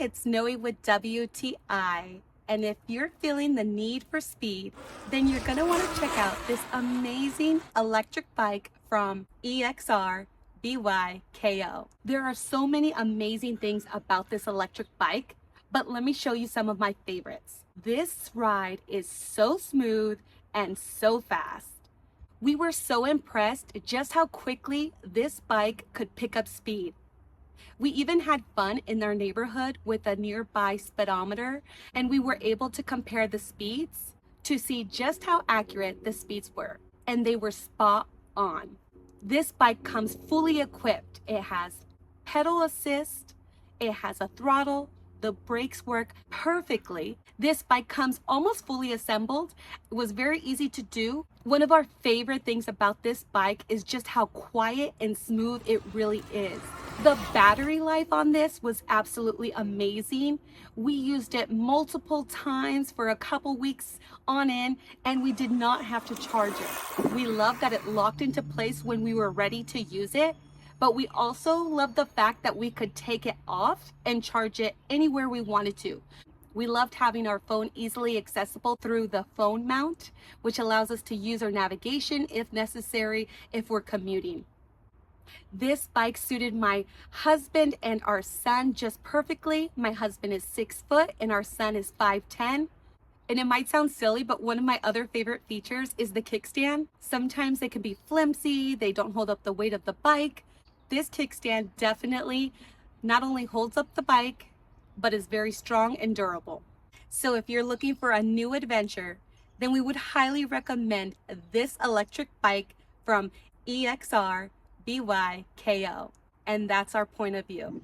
it's Noe with WTI. And if you're feeling the need for speed, then you're gonna wanna check out this amazing electric bike from EXRBYKO. There are so many amazing things about this electric bike, but let me show you some of my favorites. This ride is so smooth and so fast. We were so impressed just how quickly this bike could pick up speed. We even had fun in our neighborhood with a nearby speedometer, and we were able to compare the speeds to see just how accurate the speeds were, and they were spot on. This bike comes fully equipped. It has pedal assist, it has a throttle, the brakes work perfectly. This bike comes almost fully assembled. It was very easy to do. One of our favorite things about this bike is just how quiet and smooth it really is. The battery life on this was absolutely amazing. We used it multiple times for a couple weeks on end, and we did not have to charge it. We loved that it locked into place when we were ready to use it, but we also loved the fact that we could take it off and charge it anywhere we wanted to. We loved having our phone easily accessible through the phone mount, which allows us to use our navigation if necessary if we're commuting. This bike suited my husband and our son just perfectly. My husband is 6 foot and our son is 5'10". And it might sound silly, but one of my other favorite features is the kickstand. Sometimes they can be flimsy, they don't hold up the weight of the bike. This kickstand definitely not only holds up the bike, but is very strong and durable. So if you're looking for a new adventure, then we would highly recommend this electric bike from EXRBYKO. And that's our point of view.